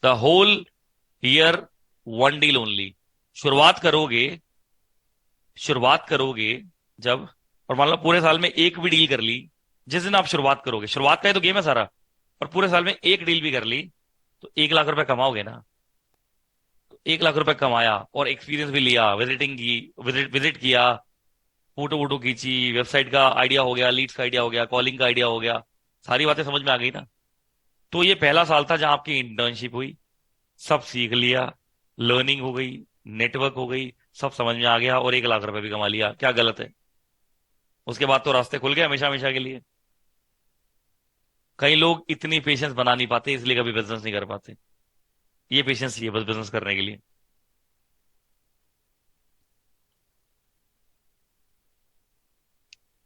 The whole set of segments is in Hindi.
The whole year one deal only. शुरुआत करोगे, शुरुआत करोगे जब, और मान लो पूरे साल में एक भी डील कर ली, जिस दिन आप शुरुआत करोगे, शुरुआत का ही तो गेम है सारा, और पूरे साल में एक डील भी कर ली, तो 1 लाख रुपए कमाओगे ना। तो 1 लाख रुपए कमाया और एक्सपीरियंस भी लिया, विजिटिंग की, विजिट किया, फोटो वोटो खींची, वेबसाइट का आइडिया हो गया, लीड्स का आइडिया हो गया, कॉलिंग का आइडिया हो गया, सारी बातें समझ में आ गई ना। तो ये पहला साल था जहां आपकी इंटर्नशिप हुई, सब सीख लिया, लर्निंग हो गई, नेटवर्क हो गई, सब समझ में आ गया और 1 लाख रुपए भी कमा लिया, क्या गलत है। उसके बाद तो रास्ते खुल गए हमेशा हमेशा के लिए। कई लोग इतनी पेशेंस बना नहीं पाते, इसलिए कभी बिजनेस नहीं कर पाते। ये पेशेंस चाहिए बस बिजनेस करने के लिए।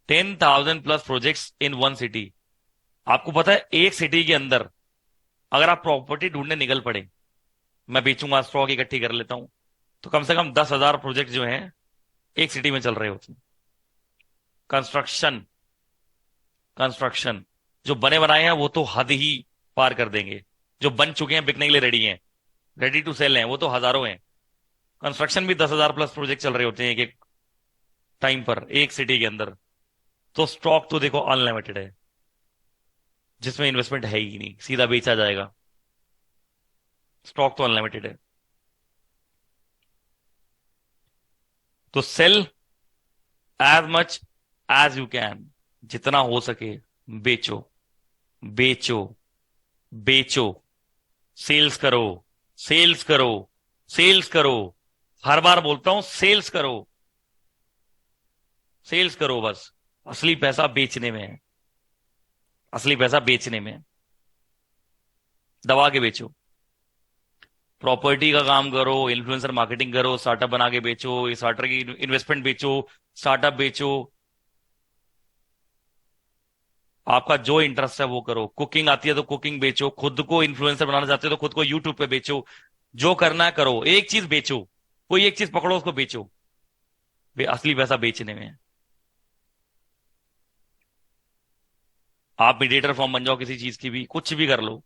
10,000+ प्रोजेक्ट्स इन वन सिटी। आपको पता है एक सिटी के अंदर अगर आप प्रॉपर्टी ढूंढने निकल पड़े, मैं बेचूंगा, स्टॉक इकट्ठी कर लेता हूं, तो कम से कम 10,000 प्रोजेक्ट जो हैं एक सिटी में चल रहे होते हैं। कंस्ट्रक्शन, कंस्ट्रक्शन, जो बने बनाए हैं वो तो हद ही पार कर देंगे, जो बन चुके हैं बिकने के लिए रेडी हैं, रेडी टू सेल हैं, वो तो हजारों हैं। कंस्ट्रक्शन भी 10,000+ प्रोजेक्ट चल रहे होते हैं एक एक टाइम पर एक सिटी के अंदर। तो स्टॉक तो देखो अनलिमिटेड है, जिसमें इन्वेस्टमेंट है ही नहीं, सीधा बेचा जाएगा। स्टॉक तो अनलिमिटेड है। तो sell as much as you can, जितना हो सके बेचो, बेचो, बेचो, सेल्स करो, सेल्स करो, सेल्स करो। हर बार बोलता हूं सेल्स करो, सेल्स करो बस। असली पैसा बेचने में है, असली पैसा बेचने में है। दबा के बेचो, प्रॉपर्टी का काम करो, इन्फ्लुएंसर मार्केटिंग करो, स्टार्टअप बना के बेचो, स्टार्टर की इन्वेस्टमेंट बेचो, स्टार्टअप बेचो। आपका जो इंटरेस्ट है वो करो। कुकिंग आती है तो कुकिंग बेचो, खुद को इन्फ्लुएंसर बनाना चाहते हो तो खुद को यूट्यूब पे बेचो। जो करना है करो, एक चीज बेचो, कोई एक चीज पकड़ो उसको बेचो। असली पैसा बेचने में है। आप मीडिएटर फॉर्म बन जाओ किसी चीज की भी, कुछ भी कर लो,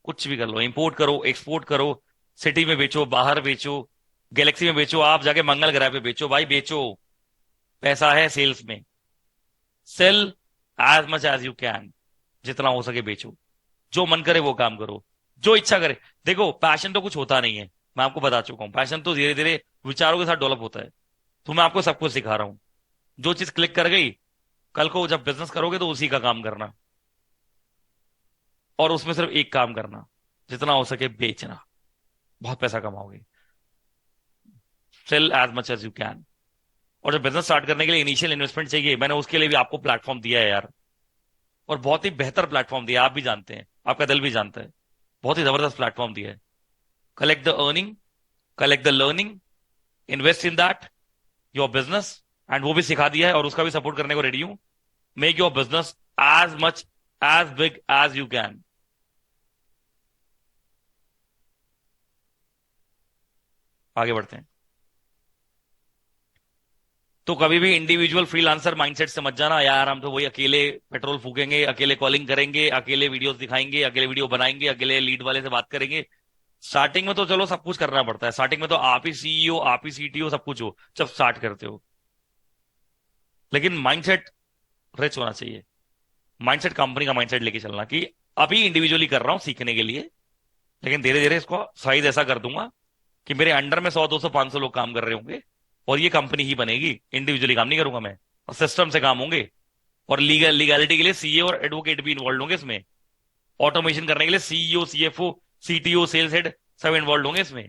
कुछ भी कर लो, इंपोर्ट करो, एक्सपोर्ट करो, सिटी में बेचो, बाहर बेचो, गैलेक्सी में बेचो, आप जाके मंगल ग्रह पे बेचो, भाई बेचो। पैसा है सेल्स में। Sell as much as you can, जितना हो सके बेचो। जो मन करे वो काम करो, जो इच्छा करे। देखो पैशन तो कुछ होता नहीं है, मैं आपको बता चुका हूं, पैशन तो धीरे धीरे विचारों के साथ डेवलप होता है। तो मैं आपको सब कुछ सिखा रहा हूं। जो चीज क्लिक कर गई, कल को जब बिजनेस करोगे तो उसी का काम करना, और उसमें सिर्फ एक काम करना, जितना हो सके बेचना, बहुत पैसा कमाओगे। Sell as much as you can. और जब बिजनेस स्टार्ट करने के लिए इनिशियल इन्वेस्टमेंट चाहिए, मैंने उसके लिए भी आपको प्लेटफॉर्म दिया है यार, और बहुत ही बेहतर प्लेटफॉर्म दिया है, आप भी जानते हैं, आपका दिल भी जानता है। बहुत ही जबरदस्त प्लेटफॉर्म दिया है। Collect the earning, collect the learning, invest in that your business, and वो भी सिखा दिया है और उसका भी सपोर्ट करने को रेडी हूं। Make your business as much as big as you can. आगे बढ़ते हैं। तो कभी भी इंडिविजुअल फ्रीलांसर माइंडसेट से मत जाना यार, हम तो वही अकेले पेट्रोल फूकेंगे, अकेले कॉलिंग करेंगे, अकेले वीडियोस दिखाएंगे, अकेले वीडियो बनाएंगे, अकेले लीड वाले से बात करेंगे। स्टार्टिंग में तो चलो सब कुछ करना पड़ता है, स्टार्टिंग में तो आप ही सीईओ, आप ही सीटीओ, सब कुछ हो जब स्टार्ट करते हो। लेकिन माइंडसेट रिच होना चाहिए। माइंडसेट कंपनी का माइंडसेट लेके चलना कि अभी इंडिविजुअली कर रहा हूं सीखने के लिए, लेकिन धीरे धीरे इसको साइज ऐसा कर दूंगा कि मेरे अंडर में 100, 200, 500 लोग काम कर रहे होंगे, और ये कंपनी ही बनेगी। इंडिविजुअली काम नहीं करूंगा मैं, और सिस्टम से काम होंगे, और लीगैलिटी के लिए सीए और एडवोकेट भी इन्वॉल्व होंगे इसमें। ऑटोमेशन करने के लिए CEO, CFO, CTO, sales head, सब इन्वॉल्व होंगे इसमें।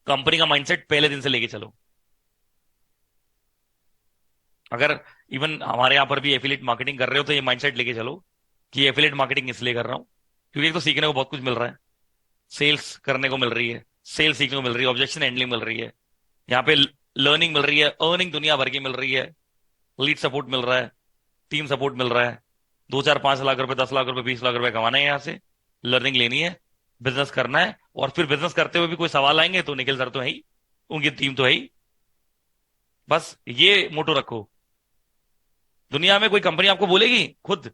कंपनी का माइंडसेट पहले दिन से लेके चलो। अगर इवन हमारे यहां पर भी एफिलिएट मार्केटिंग कर रहे हो तो ये माइंडसेट लेके चलो कि एफिलिएट मार्केटिंग इसलिए कर रहा हूं क्योंकि एक तो सीखने को बहुत कुछ मिल रहा है, सेल्स करने को मिल रही है, सेल्स सीखने को मिल रही है, ऑब्जेक्शन हैंडलिंग मिल रही है, यहाँ पे लर्निंग मिल रही है, अर्निंग दुनिया भर की मिल रही है, लीड सपोर्ट मिल रहा है, टीम सपोर्ट मिल रहा है। 2, 4, 5 लाख रुपए, 10 लाख रुपए, 20 लाख रुपए कमाना है यहाँ से, लर्निंग लेनी है, बिजनेस करना है, और फिर बिजनेस करते हुए भी कोई सवाल आएंगे तो निखिल सर तो है ही, उनकी टीम तो है ही। बस ये मोटो रखो। दुनिया में कोई कंपनी आपको बोलेगी खुद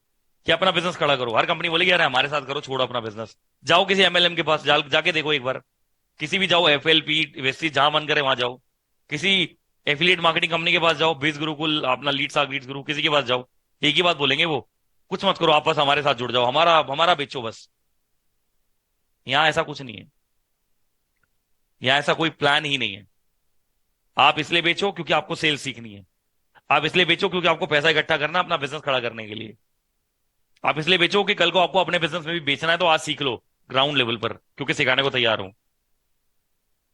कि अपना बिजनेस खड़ा करो, हर कंपनी बोलेगी अरे हमारे साथ करो, छोड़ो अपना बिजनेस। जाओ किसी एमएलएम के पास जाके देखो एक बार, किसी भी जाओ, एफएलपी वैसी जहां मन करे वहां जाओ, किसी एफिलिएट मार्केटिंग कंपनी के पास जाओ, बीस गुरुकुल अपना लीड्स लीड्स गुरु, किसी के पास जाओ, एक ही बात बोलेंगे वो, कुछ मत करो, आप बस हमारे साथ जुड़ जाओ, हमारा हमारा बेचो बस। यहाँ ऐसा कुछ नहीं है, यहाँ ऐसा कोई प्लान ही नहीं है। आप इसलिए बेचो क्योंकि आपको सेल्स सीखनी है, आप इसलिए बेचो क्योंकि आपको पैसा इकट्ठा करना है अपना बिजनेस खड़ा करने के लिए, आप इसलिए बेचो कि कल को आपको अपने बिजनेस में भी बेचना है तो आज सीख लो ग्राउंड लेवल पर, क्योंकि सिखाने को तैयार हूं।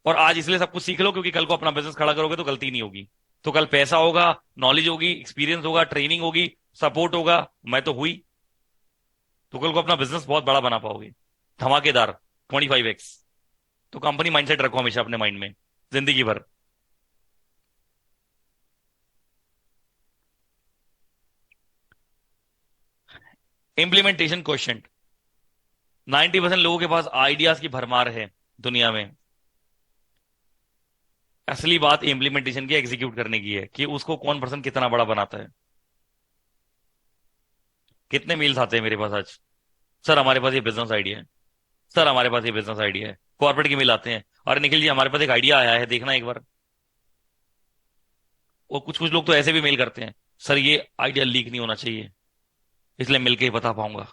और आज इसलिए सब कुछ सीख लो क्योंकि कल को अपना बिजनेस खड़ा करोगे तो गलती नहीं होगी, तो कल पैसा होगा, नॉलेज होगी, एक्सपीरियंस होगा, ट्रेनिंग होगी, सपोर्ट होगा, मैं तो हुई, तो कल को अपना बिजनेस बहुत बड़ा बना पाओगे, धमाकेदार, 25x। तो कंपनी माइंडसेट रखो हमेशा अपने माइंड में जिंदगी भर। इम्प्लीमेंटेशन क्वेश्चन, 90% लोगों के पास आइडियाज की भरमार है दुनिया में, असली बात इम्प्लीमेंटेशन की, एग्जीक्यूट करने की है कि उसको कौन पर्सन कितना बड़ा बनाता है। कितने मेल्स आते हैं मेरे पास आज, सर हमारे पास ये बिजनेस आइडिया है, सर हमारे पास ये बिजनेस आइडिया है, कॉर्पोरेट के मेल आते हैं, और निखिल जी हमारे पास एक आइडिया आया है, देखना एक बार। और कुछ कुछ लोग तो ऐसे भी मेल करते हैं, सर ये आइडिया लीक नहीं होना चाहिए, इसलिए मिलके ही बता पाऊंगा,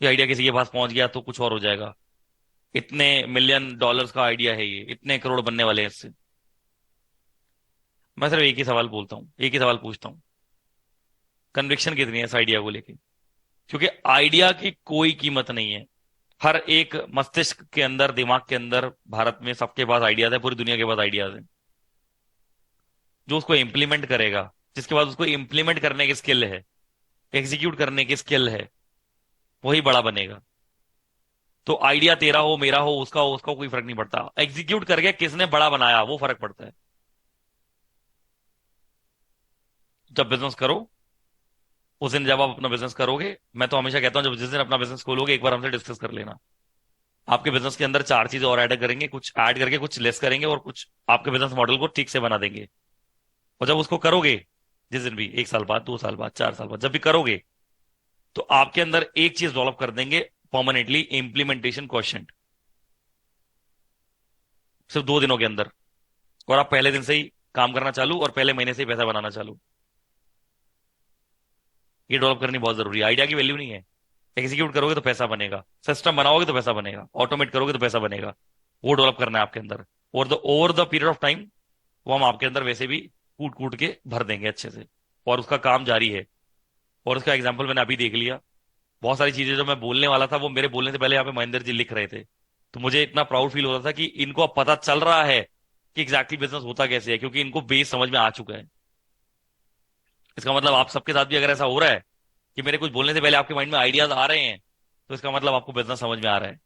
ये आइडिया किसी के पास पहुंच गया तो कुछ और हो जाएगा, इतने मिलियन डॉलर्स का आइडिया है ये, इतने करोड़ बनने वाले हैं इससे। मैं सिर्फ एक ही सवाल बोलता हूँ, एक ही सवाल पूछता हूँ, कन्विक्शन कितनी है इस आइडिया को लेके? क्योंकि आइडिया की कोई कीमत नहीं है, हर एक मस्तिष्क के अंदर, दिमाग के अंदर, भारत में सबके पास आइडियाज है, पूरी दुनिया के पास आइडियाज है। जो उसको इम्प्लीमेंट करेगा, जिसके पास उसको इम्प्लीमेंट करने की स्किल है, एग्जीक्यूट करने की स्किल है, वही बड़ा बनेगा। तो आइडिया तेरा हो, मेरा हो, उसका हो, उसका कोई फर्क नहीं पड़ता, एग्जीक्यूट करके किसने बड़ा बनाया वो फर्क पड़ता है। जब बिजनेस करो उस दिन, जब आप अपना बिजनेस करोगे, मैं तो हमेशा कहता हूं जब जिस दिन अपना बिजनेस खोलोगे एक बार हमसे डिस्कस कर लेना। आपके बिजनेस के अंदर चार चीजें और ऐड करेंगे, कुछ ऐड करके कुछ लेस करेंगे, और कुछ आपके बिजनेस मॉडल को ठीक से बना देंगे। और जब उसको करोगे, जिस दिन भी, 1 साल बाद, 2 साल बाद, 4 साल बाद, जब भी करोगे, तो आपके अंदर एक चीज डेवलप कर देंगे परमानेंटली, इम्प्लीमेंटेशन क्वेश्चन, सिर्फ 2 दिनों के अंदर। और आप पहले दिन से ही काम करना चालू, और पहले महीने से ही पैसा बनाना चालू। ये डेवलप करनी बहुत जरूरी है, आइडिया की वैल्यू नहीं है, एग्जीक्यूट करोगे तो पैसा बनेगा, सिस्टम बनाओगे तो पैसा बनेगा, ऑटोमेट करोगे तो पैसा बनेगा, वो डेवलप करना है आपके अंदर। और the over the period of time वो हम आपके अंदर वैसे भी कूट कूट के भर देंगे अच्छे से, और उसका काम जारी है। और उसका एग्जाम्पल मैंने अभी देख लिया, बहुत सारी चीजें जो मैं बोलने वाला था वो मेरे बोलने से पहले यहाँ पे महेंद्र जी लिख रहे थे, तो मुझे इतना प्राउड फील हो रहा था कि इनको अब पता चल रहा है कि एग्जैक्टली बिजनेस होता कैसे है, क्योंकि इनको बेस समझ में आ चुका है। इसका मतलब आप सबके साथ भी अगर ऐसा हो रहा है कि मेरे कुछ बोलने से पहले आपके माइंड में आइडियाज आ रहे हैं, तो इसका मतलब आपको बिजनेस समझ में आ रहा है।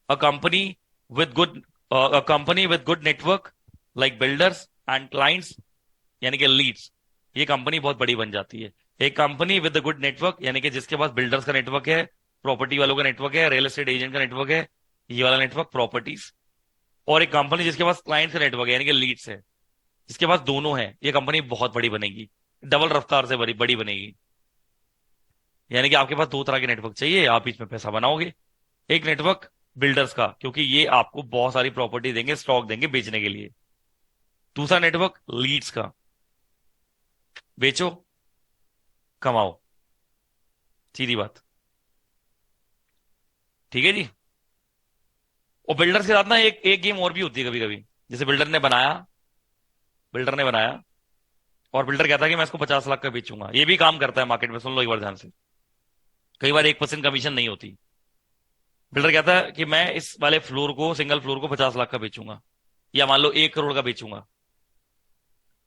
A company with good a company with good network like builders and clients, यानी कि लीड्स, ये कंपनी बहुत बड़ी बन जाती है। एक कंपनी विद गुड नेटवर्क यानी कि जिसके पास बिल्डर्स का नेटवर्क है, प्रॉपर्टी वालों का नेटवर्क है, रियल एस्टेट एजेंट का नेटवर्क है, ये वाला नेटवर्क प्रॉपर्टीज। और एक कंपनी जिसके पास क्लाइंट्स का नेटवर्क है यानी कि लीड्स है, जिसके पास दोनों है, ये कंपनी बहुत बड़ी बनेगी, डबल रफ्तार से बड़ी बड़ी बनेगी। यानी कि आपके पास दो तरह के नेटवर्क चाहिए, आप इसमें पैसा बनाओगे। एक नेटवर्क बिल्डर्स का, क्योंकि ये आपको बहुत सारी प्रॉपर्टी देंगे, स्टॉक देंगे बेचने के लिए। दूसरा नेटवर्क लीड्स का, बेचो, कमाओ, सीधी बात। ठीक है जी। और बिल्डर्स के साथ ना एक एक गेम और भी होती है कभी कभी, जैसे बिल्डर ने बनाया और बिल्डर कहता है कि मैं इसको 50 लाख का बेचूंगा, ये भी काम करता है मार्केट में, सुन लो एक बार ध्यान से। कई बार 1% कमीशन नहीं होती। बिल्डर कहता है कि मैं इस वाले फ्लोर को, सिंगल फ्लोर को 50 लाख का बेचूंगा, या मान लो 1 करोड़ का बेचूंगा।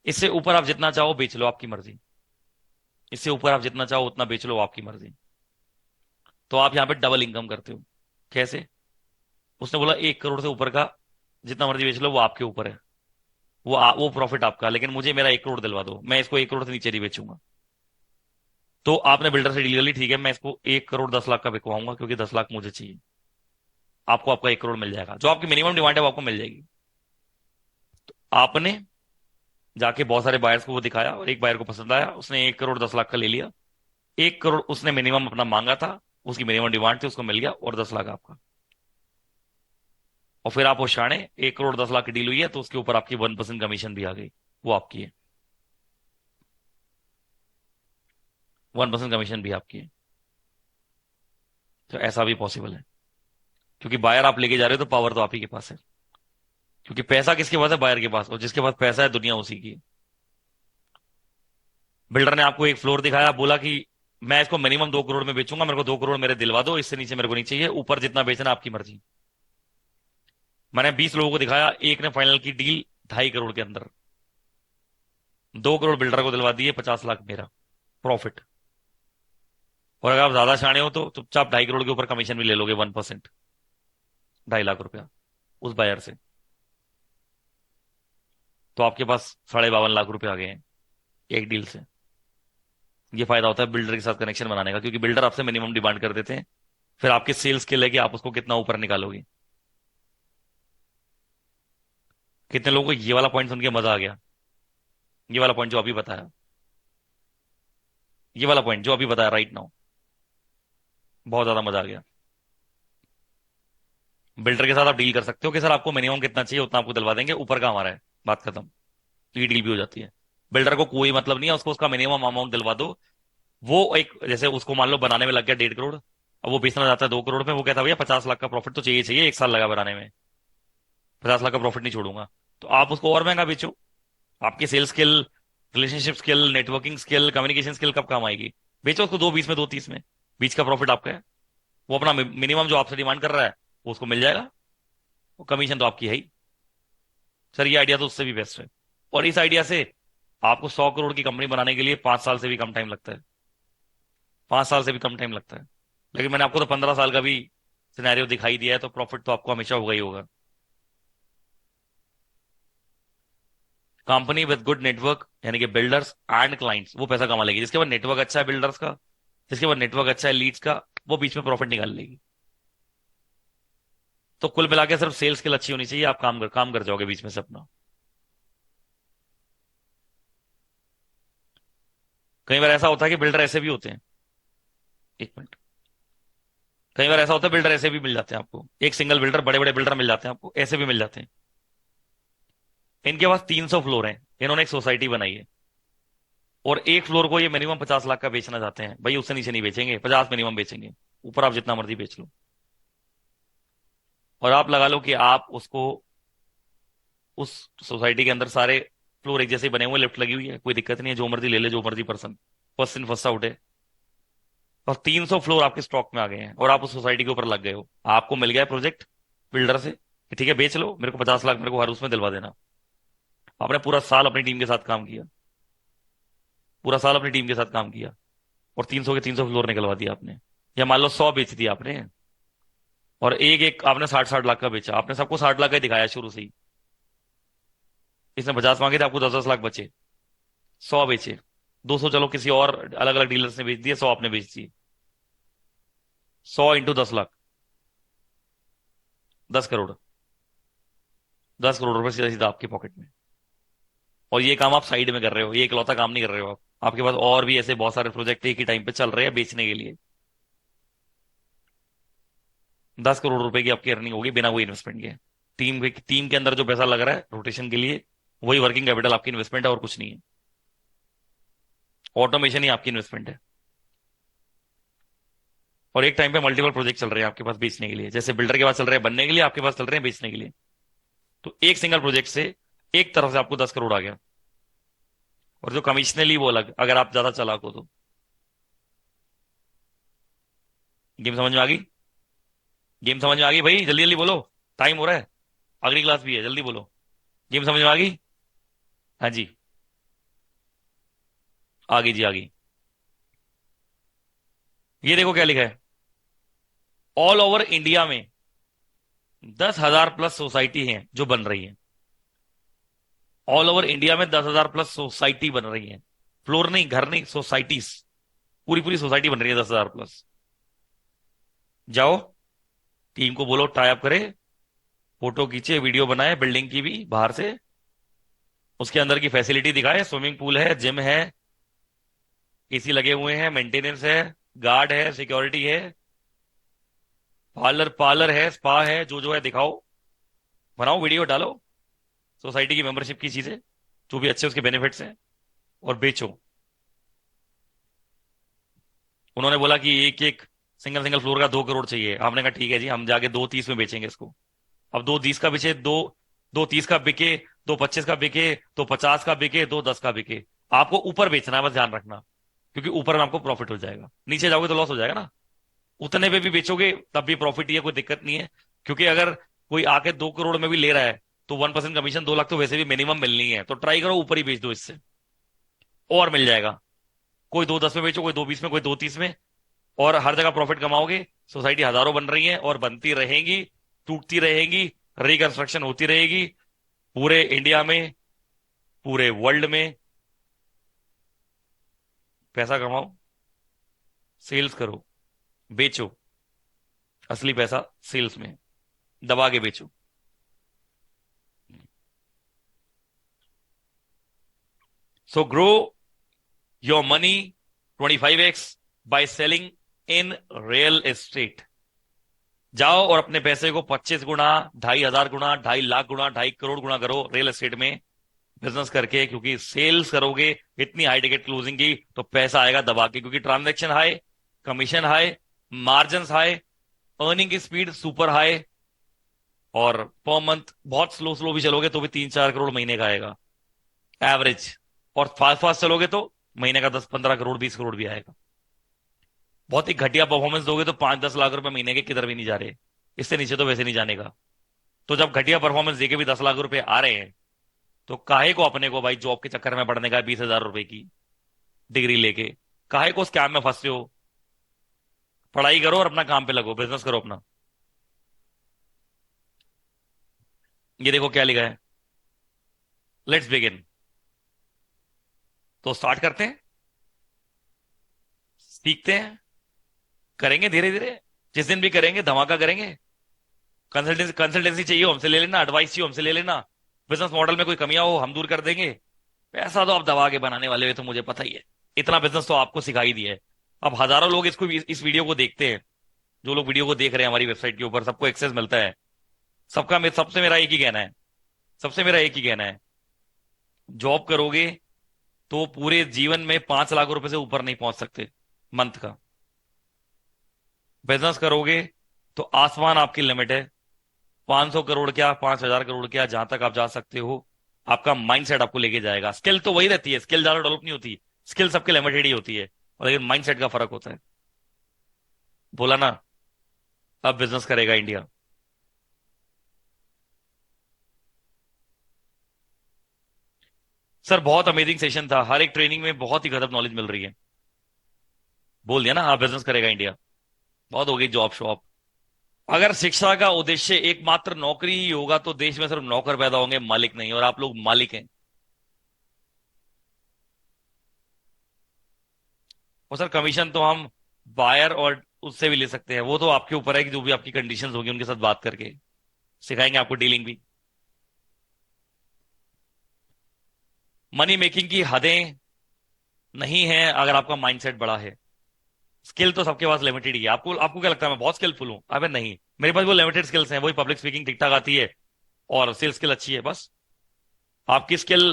इससे ऊपर आप जितना चाहो बेच लो, आपकी मर्जी। इससे ऊपर आप जितना चाहो उतना बेच लो, आपकी मर्जी। तो आप यहाँ पे डबल इनकम करते हो। कैसे? उसने बोला 1 करोड़ से ऊपर का जितना मर्जी बेच लो, वो आपके ऊपर है, वो प्रॉफिट आपका, लेकिन मुझे मेरा 1 करोड़ दिलवा दो, मैं इसको 1 करोड़ से नीचे नहीं बेचूंगा। तो आपने बिल्डर से डील कर ली, ठीक है मैं इसको 1 करोड़ 10 लाख का बिकवाऊंगा, क्योंकि 10 लाख मुझे चाहिए। आपको आपका 1 करोड़ मिल जाएगा, जो आपकी मिनिमम डिमांड है वो आपको मिल जाएगी। आपने जाके बहुत सारे बायर्स को वो दिखाया और एक बायर को पसंद आया, उसने 1 करोड़ 10 लाख का ले लिया। 1 करोड़ उसने मिनिमम अपना मांगा था, उसकी मिनिमम डिमांड थी, उसको मिल गया, और 10 लाख आपका। और फिर आप वो शाणे, 1 करोड़ 10 लाख की डील हुई है तो उसके ऊपर आपकी 1% कमीशन भी आ गई, वो आपकी है। 1% कमीशन भी आपकी है। तो ऐसा भी पॉसिबल है, क्योंकि बायर आप लेके जा रहे हो तो पावर तो आप ही के पास है। क्योंकि पैसा किसके पास है? बायर के पास। और जिसके पास पैसा है दुनिया उसी की है। बिल्डर ने आपको एक फ्लोर दिखाया, बोला कि मैं इसको मिनिमम 2 करोड़ में बेचूंगा, मेरे को 2 करोड़ मेरे दिलवा दो, इससे नीचे मेरे को नहीं चाहिए, ऊपर जितना बेचना आपकी मर्जी। मैंने 20 लोगों को दिखाया, एक ने फाइनल की डील 2.5 करोड़ के अंदर। 2 करोड़ बिल्डर को दिलवा दिए, 50 लाख मेरा प्रॉफिट। और अगर आप ज्यादा शाणे हो तो चुपचाप 2.5 करोड़ के ऊपर कमीशन भी ले लोगे, 1%, 2.5 लाख रुपया उस बायर से। तो आपके पास 52.5 लाख रुपए आ गए हैं एक डील से। ये फायदा होता है बिल्डर के साथ कनेक्शन बनाने का, क्योंकि बिल्डर आपसे मिनिमम डिमांड कर देते हैं। फिर आपके सेल्स के लेके आप उसको कितना ऊपर निकालोगे। कितने लोगों को ये वाला पॉइंट सुन के मजा आ गया? ये वाला पॉइंट जो अभी बताया, ये वाला पॉइंट जो अभी बताया राइट नाउ, बहुत ज्यादा मजा आ गया। बिल्डर के साथ आप डील कर सकते हो कि सर आपको मिनिमम कितना चाहिए उतना आपको दिलवा देंगे, ऊपर का हमारा है, बात खत्म। तो ये डील भी हो जाती है। बिल्डर को कोई मतलब नहीं है, उसको उसका मिनिमम अमाउंट दिलवा दो। वो एक, जैसे उसको मान लो बनाने में लग गया 1.5 करोड़, अब वो बेचना चाहता है 2 करोड़ में, वो कहता है भैया 50 लाख का प्रॉफिट तो चाहिए चाहिए, 1 साल लगा बनाने में, 50 लाख का प्रॉफिट नहीं छोड़ूंगा। तो आप उसको और महंगा बेचो। आपकी sales skill, relationship skill, networking skill, communication skill कब काम आएगी? बेचो उसको 2.20 में, 2.30 में, बीच का प्रॉफिट आपका है। वो अपना मिनिमम जो आपसे डिमांड कर रहा है वो उसको मिल जाएगा, वो कमीशन तो आपकी है ही। सर ये आइडिया तो उससे भी बेस्ट है। और इस आइडिया से आपको 100 करोड़ की कंपनी बनाने के लिए 5 साल से भी कम टाइम लगता है। 5 साल से भी कम टाइम लगता है। लेकिन मैंने आपको तो 15 साल का भी सिनेरियो दिखाई दिया है, तो प्रॉफिट तो आपको हमेशा होगा ही होगा। कंपनी विद गुड नेटवर्क, यानी कि बिल्डर्स एंड क्लाइंट्स, वो पैसा कमा लेगी। जिसके पास नेटवर्क अच्छा है बिल्डर्स का, जिसके पास नेटवर्क अच्छा है लीड्स का, वो बीच में प्रॉफिट निकाल लेगी। तो कुल मिला के सिर्फ सेल्स स्किल अच्छी होनी चाहिए, आप काम कर जाओगे बीच में से अपना। कई बार ऐसा होता है कि बिल्डर ऐसे भी होते हैं, एक मिनट, कई बार ऐसा होता है बिल्डर ऐसे भी मिल जाते हैं आपको, एक सिंगल बिल्डर, बड़े बड़े बिल्डर मिल जाते हैं आपको, ऐसे भी मिल जाते हैं। इनके पास 300 फ्लोर हैं, इन्होंने एक सोसाइटी बनाई है, और एक फ्लोर को ये मिनिमम 50 लाख का बेचना चाहते हैं। भाई उससे नीचे नहीं बेचेंगे, 50 मिनिमम बेचेंगे, ऊपर आप जितना मर्जी बेच लो। और आप लगा लो कि आप उसको, उस सोसाइटी के अंदर सारे फ्लोर एक जैसे ही बने हुए, लिफ्ट लगी हुई है, कोई दिक्कत नहीं है, जो मर्जी ले ले, जो मर्जी person, first in first out है। और 300 फ्लोर आपके स्टॉक में आ गए हैं, और आप उस सोसाइटी के ऊपर लग गए हो, आपको मिल गया प्रोजेक्ट बिल्डर से कि ठीक है बेच लो, मेरे को 50 लाख मेरे को हर उसमें दिलवा देना। आपने पूरा साल अपनी टीम के साथ काम किया, पूरा साल अपनी टीम के साथ काम किया, और 300 के 300 फ्लोर निकलवा दिया आपने। या मान लो 100 बेच दिया आपने, और एक एक आपने 60-60 लाख का बेचा, आपने सबको 60 लाख का ही दिखाया शुरू से ही। इसने 50 मांगे थे, आपको 10-10 लाख बचे, 100 बेचे। 200 चलो किसी और अलग अलग डीलर्स ने बेच दिए, 100 आपने बेच दिए। 100 इंटू 10 लाख, 10 करोड़। 10 करोड़ रुपए सीधा सीधा आपके पॉकेट में। और ये काम आप साइड में कर रहे हो, ये इकलौता काम नहीं कर रहे हो आप, आपके पास और भी ऐसे बहुत सारे प्रोजेक्ट एक ही टाइम पे चल रहे हैं बेचने के लिए। 10 करोड़ रुपए की आपकी अर्निंग होगी बिना कोई इन्वेस्टमेंट के। टीम के अंदर जो पैसा लग रहा है रोटेशन के लिए, वही वर्किंग कैपिटल आपकी इन्वेस्टमेंट है, और कुछ नहीं है। ऑटोमेशन ही आपकी इन्वेस्टमेंट है। और एक टाइम पे मल्टीपल प्रोजेक्ट चल रहे हैं आपके पास बेचने के लिए, जैसे बिल्डर के पास चल रहे हैं बनने के लिए, आपके पास चल रहे हैं बेचने के लिए। तो एक सिंगल प्रोजेक्ट से एक तरफ से आपको 10 करोड़ आ गया। और जो कमिश्नली वो अलग, अगर आप ज्यादा चालाक हो तो। गेम समझ में आ गई? गेम समझ में आ गई भाई? जल्दी जल्दी बोलो, टाइम हो रहा है, अगली क्लास भी है, जल्दी बोलो। गेम समझ में आ गई? हाँ जी, आ गई जी, आ गई। ये देखो क्या लिखा है, ऑल ओवर इंडिया में 10,000 प्लस सोसाइटी हैं जो बन रही हैं। ऑल ओवर इंडिया में 10,000 प्लस सोसाइटी बन रही हैं, फ्लोर नहीं, घर नहीं, सोसाइटीज, पूरी पूरी सोसाइटी बन रही है 10,000 प्लस। जाओ टीम को बोलो टाई अप करे, फोटो खींचे, वीडियो बनाए बिल्डिंग की भी बाहर से, उसके अंदर की फैसिलिटी दिखाए, स्विमिंग पूल है, जिम है, एसी लगे हुए हैं, मेंटेनेंस है, गार्ड है, सिक्योरिटी है, पार्लर पार्लर है, स्पा है, जो जो है दिखाओ, बनाओ वीडियो डालो, सोसाइटी की मेंबरशिप की चीजें, जो भी अच्छे उसके बेनिफिट्स हैं, और बेचो। उन्होंने बोला कि एक एक सिंगल सिंगल फ्लोर का 2 करोड़ चाहिए। आपने कहा ठीक है जी, हम जाके 230 में बेचेंगे इसको। अब 230 का बिके, 230 का बिके, 225 का बिके, 250 का बिके, 210 का बिके, आपको ऊपर बेचना है, बस ध्यान रखना, क्योंकि ऊपर में आपको प्रॉफिट हो जाएगा, नीचे जाओगे तो लॉस हो जाएगा ना। उतने पे भी बेचोगे तब भी प्रॉफिट ही है, कोई दिक्कत नहीं है। क्योंकि अगर कोई आके 2 करोड़ में भी ले रहा है तो 1% कमीशन, 2 लाख तो वैसे भी मिनिमम मिलनी है, तो ट्राई करो ऊपर ही बेच दो इससे, और मिल जाएगा। कोई 210 में बेचो, कोई 220 में, कोई 230 में, और हर जगह प्रॉफिट कमाओगे। सोसाइटी हजारों बन रही है और बनती रहेंगी, टूटती रहेंगी, रिकंस्ट्रक्शन होती रहेगी, पूरे इंडिया में, पूरे वर्ल्ड में। पैसा कमाओ, सेल्स करो, बेचो, असली पैसा सेल्स में है। दबा के बेचो। So grow your money 25x by selling in real estate. जाओ और अपने पैसे को 25 गुना, 2,500 गुना, 2.5 लाख गुना, 2.5 करोड़ गुना करो रियल एस्टेट में बिजनेस करके। क्योंकि सेल्स करोगे इतनी हाई टिकट क्लोजिंग की तो पैसा आएगा दबा के, क्योंकि transaction high, commission high, margin high, earning की स्पीड सुपर हाई, और पर मंथ बहुत स्लो स्लो भी चलोगे तो भी 3-4 करोड़ महीने का आएगा एवरेज। और फास्ट फास्ट चलोगे तो महीने का 10-15 करोड़, 20 करोड़ भी आएगा। बहुत ही घटिया परफॉर्मेंस दोगे तो 5-10 लाख रुपए महीने के किधर भी नहीं जा रहे, इससे नीचे तो वैसे नहीं जाने का। तो जब घटिया परफॉर्मेंस देके भी 10 लाख रुपए आ रहे हैं, तो काहे को अपने को भाई जॉब के चक्कर में पड़ने का, 20,000 रुपए की डिग्री लेके काहे को स्कैम में फंसे हो। पढ़ाई करो और अपना काम पे लगो, बिजनेस करो अपना। ये देखो क्या लिखा है, लेट्स बिगिन। तो स्टार्ट करते हैं, सीखते हैं, करेंगे धीरे धीरे। जिस दिन भी करेंगे धमाका करेंगे। कंसल्टेंसी कंसल्टेंसी चाहिए हो हमसे ले लेना, एडवाइस चाहिए हो हमसे ले लेना, बिजनेस मॉडल में कोई कमियां हो हम दूर कर देंगे। पैसा तो आप दबा के बनाने वाले हो, तो मुझे पता ही है। इतना बिजनेस तो आपको सिखाई दिया है। अब हजारों लोग इसको, इस वीडियो को देखते हैं। जो लोग वीडियो को देख रहे हैं हमारी वेबसाइट के ऊपर, सबको एक्सेस मिलता है। सबसे मेरा एक ही कहना है, सबसे मेरा एक ही कहना है, जॉब करोगे तो पूरे जीवन में 5 लाख रुपए से ऊपर नहीं पहुंच सकते मंथ का। बिजनेस करोगे तो आसमान आपकी लिमिट है। 500 करोड़ क्या, 5,000 करोड़ क्या, जहां तक आप जा सकते हो। आपका माइंडसेट आपको लेके जाएगा। स्किल तो वही रहती है, स्किल ज्यादा डेवलप नहीं होती, स्किल सबके लिमिटेड ही होती है, और लेकिन माइंडसेट का फर्क होता है। बोला ना, अब बिजनेस करेगा इंडिया। सर बहुत अमेजिंग सेशन था, हर एक ट्रेनिंग में बहुत ही गजब नॉलेज मिल रही है। बोल दिया ना, हाँ बिजनेस करेगा इंडिया। बहुत हो गई जॉब शॉप। अगर शिक्षा का उद्देश्य एकमात्र नौकरी ही होगा तो देश में सिर्फ नौकर पैदा होंगे, मालिक नहीं, और आप लोग मालिक हैं। और सर कमीशन तो हम बायर और उससे भी ले सकते हैं, वो तो आपके ऊपर है कि जो भी आपकी कंडीशंस होगी उनके साथ बात करके सिखाएंगे आपको डीलिंग भी। मनी मेकिंग की हदें नहीं है अगर आपका माइंडसेट बड़ा है। स्किल तो सबके पास लिमिटेड ही है। आपको आपको क्या लगता है मैं बहुत स्किलफुल हूं? अबे नहीं, मेरे पास वो लिमिटेड स्किल्स हैं। वही पब्लिक स्पीकिंग ठीक ठाक आती है और सेल्स स्किल अच्छी है, बस। आपकी स्किल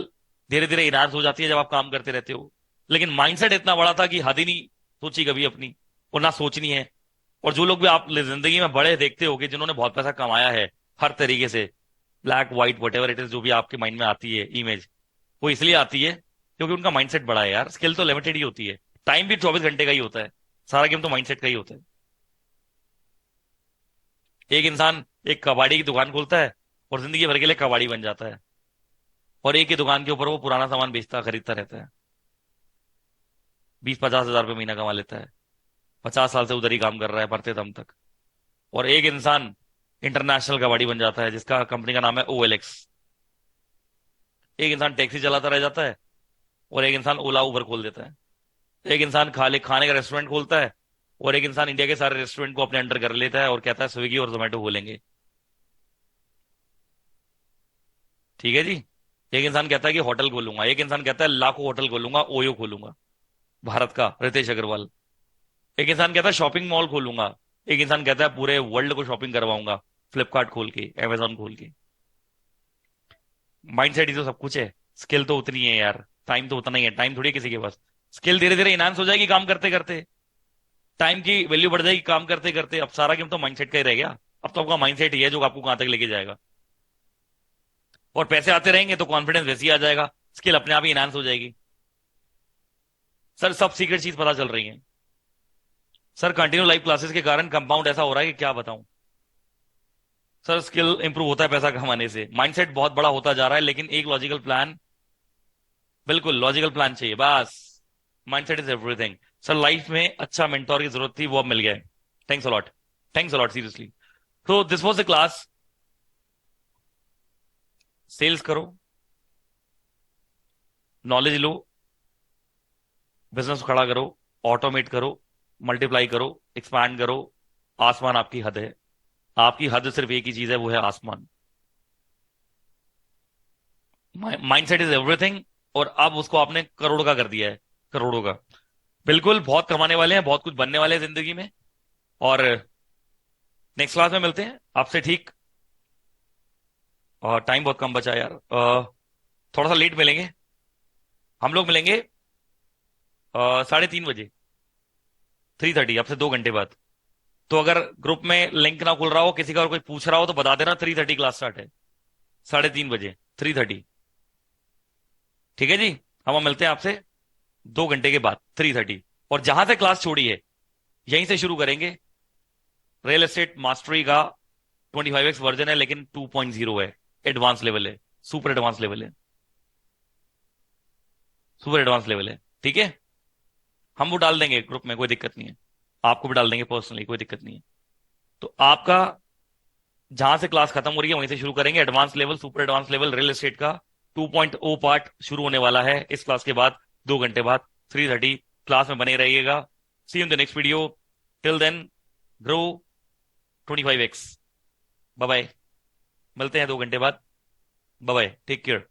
धीरे धीरे इनहांस हो जाती है जब आप काम करते रहते हो। लेकिन माइंडसेट इतना बड़ा था कि हद ही नहीं सोची कभी अपनी, और ना सोचनी है। और जो लोग भी आप जिंदगी में बड़े देखते होगे, जिन्होंने बहुत पैसा कमाया है हर तरीके से, black white what ever it is, जो भी आपके माइंड में आती है इमेज, वो इसलिए आती है क्योंकि उनका माइंडसेट बड़ा है यार। स्किल तो लिमिटेड ही होती है, टाइम भी 24 घंटे का ही होता है। सारा गेम तो माइंडसेट का ही होता है। एक इंसान एक कबाड़ी की दुकान खोलता है और जिंदगी भर के लिए कबाड़ी बन जाता है, और एक ही दुकान के ऊपर वो पुराना सामान बेचता खरीदता रहता है, 20-50 हजार रुपये महीना कमा लेता है, 50 साल से उधर ही काम कर रहा है मरते दम तक। और एक इंसान इंटरनेशनल कबाड़ी बन जाता है जिसका कंपनी का नाम है OLX। एक इंसान टैक्सी चलाता रह जाता है, और एक इंसान ओला उबर खोल देता है। एक इंसान खाने खाने का रेस्टोरेंट खोलता है, और एक इंसान इंडिया के सारे रेस्टोरेंट को अपने अंडर कर लेता है और कहता है स्विगी और जोमेटो खोलेंगे। ठीक है जी। एक इंसान कहता है कि होटल खोलूंगा, एक इंसान कहता है लाखों होटल खोलूंगा, ओयो खोलूंगा, भारत का रितेश अग्रवाल। एक इंसान कहता है शॉपिंग मॉल खोलूंगा, एक इंसान कहता है पूरे वर्ल्ड को शॉपिंग करवाऊंगा, फ्लिपकार्ट खोल के, अमेजोन खोल के। माइंडसेट ही तो सब कुछ है। स्किल तो उतनी है यार, टाइम तो उतना ही है, टाइम थोड़ी है किसी के पास। स्किल धीरे धीरे इनहांस हो जाएगी काम करते करते, टाइम की वैल्यू बढ़ जाएगी काम करते करते। अब सारा गेम तो माइंडसेट का ही रह गया। अब तो आपका माइंडसेट ही है जो आपको कहां तक लेके जाएगा। और पैसे आते रहेंगे तो कॉन्फिडेंस वैसे ही आ जाएगा, स्किल अपने आप ही इनहांस हो जाएगी। सर सब सीक्रेट चीज पता चल रही है सर, कंटिन्यू लाइव क्लासेस के कारण कंपाउंड ऐसा हो रहा है कि क्या बताऊं। सर स्किल इंप्रूव होता है पैसा कमाने से, माइंडसेट बहुत बड़ा होता जा रहा है, लेकिन एक लॉजिकल प्लान, बिल्कुल लॉजिकल प्लान चाहिए बस। Mindset is everything. Sir life में अच्छा मेंटोर की जरूरत थी, वो अब मिल गया है। Thanks a lot, thanks a lot seriously. तो this was the class. Sales करो, नॉलेज लो, बिजनेस खड़ा करो, ऑटोमेट करो, मल्टीप्लाई करो, एक्सपैंड करो। आसमान आपकी हद है। आपकी हद सिर्फ एक ही चीज है, वो है आसमान। Mindset is everything. और अब उसको आपने करोड़ का कर दिया है, करोड़ों का। बिल्कुल, बहुत कमाने वाले हैं, बहुत कुछ बनने वाले हैं जिंदगी में। और नेक्स्ट क्लास में मिलते हैं आपसे, ठीक। और टाइम बहुत कम बचा है यार, थोड़ा सा लेट मिलेंगे। हम लोग मिलेंगे 3:30 बजे, 3:30, आपसे 2 घंटे बाद। तो अगर ग्रुप में लिंक ना खुल रहा हो, किसी का और कोई पूछ रहा हो तो बता देना, 3:30 क्लास स्टार्ट है, 3:30 बजे, 3:30। ठीक है जी। हम मिलते हैं आपसे 2 घंटे के बाद, 3:30। और जहां से क्लास छोड़ी है यहीं से शुरू करेंगे। रियल एस्टेट मास्टरी का 25x वर्जन है, लेकिन 2.0 है, एडवांस लेवल है, सुपर एडवांस लेवल है, सुपर एडवांस लेवल है। ठीक है। हम वो डाल देंगे ग्रुप में, कोई दिक्कत नहीं है। आपको भी डाल देंगे पर्सनली, कोई दिक्कत नहीं है। तो आपका जहां से क्लास खत्म हो रही है वहीं से शुरू करेंगे। Advance level, super advance level real estate का 2.0 पार्ट शुरू होने वाला है इस क्लास के बाद, 2 घंटे बाद, 3:30। क्लास में बने रहिएगा। See you in the next video. Till then, grow 25x। Bye bye. मिलते हैं 2 घंटे बाद। Bye bye, take care.